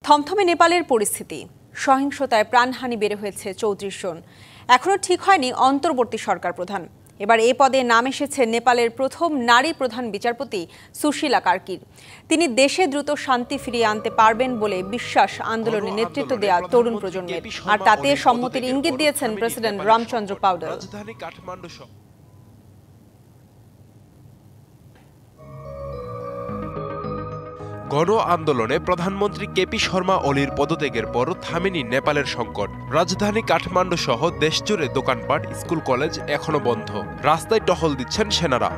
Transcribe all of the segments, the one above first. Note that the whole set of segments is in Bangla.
থমথমে নেপালের পরিস্থিতি। সহিংসতায় প্রাণহানি বেড়ে হয়েছে ৩৪ জন। এখনও ঠিক হয়নি অন্তর্বর্তী সরকার প্রধান। এবার এ পদে নাম এসেছে নেপালের প্রথম নারী প্রধান বিচারপতি সুশীলা কার্কির। তিনি দেশে দ্রুত শান্তি ফিরিয়ে আনতে পারবেন বলে বিশ্বাস আন্দোলনে নেতৃত্ব দেয়া তরুণ প্রজন্মের। আর তাতে সম্মতির ইঙ্গিত দিয়েছেন প্রেসিডেন্ট রামচন্দ্র পাউডাল। গণ আন্দোলনে প্রধানমন্ত্রী কেপি শর্মা ওলির পদত্যাগের পর থামেনি নেপালের সংকট। রাজধানী কাঠমান্ডু সহ দেশজুড়ে দোকানপাট, স্কুল কলেজ এখনো বন্ধ। রাস্তায় টহল দিচ্ছেন সেনারা।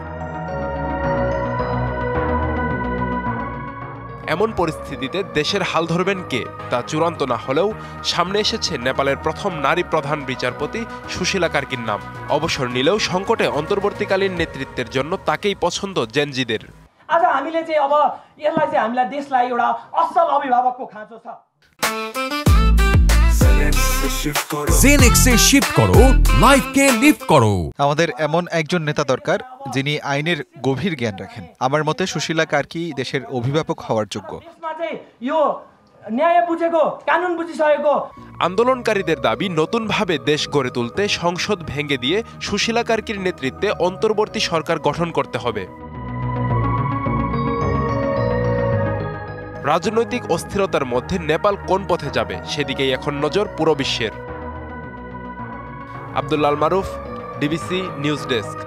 এমন পরিস্থিতিতে দেশের হাল ধরবেন কে তা চূড়ান্ত না হলেও সামনে এসেছে নেপালের প্রথম নারী প্রধান বিচারপতি সুশীলা কার্কির নাম। অবসর নিলেও সংকটে অন্তর্বর্তীকালীন নেতৃত্বের জন্য তাকেই পছন্দ জেনজিদের। आज हामीले चाहिँ अब यसलाई चाहिँ हामीलाई देशलाई एउटा असल अभिभावकको खाँचो छ। জেনেক্সে শিফট করো, লাইফকে লিফট করো। আমাদের এমন একজন নেতা দরকার যিনি আইনের গভীর জ্ঞান রাখেন। আমার মতে সুশীলা কার্কি দেশের অভিভাবক হওয়ার যোগ্য। আন্দোলনকারীদের দাবি, নতুনভাবে দেশ গড়ে তুলতে সংসদ ভেঙে দিয়ে সুশীলা কার্কির নেতৃত্বে অন্তর্বর্তী সরকার গঠন করতে হবে। রাজনৈতিক অস্থিরতার মধ্যে নেপাল কোন পথে যাবে সেদিকেই এখন নজর পুরো বিশ্বের। আব্দুল্লাহ আল মারুফ, ডিবিসি নিউজ ডেস্ক।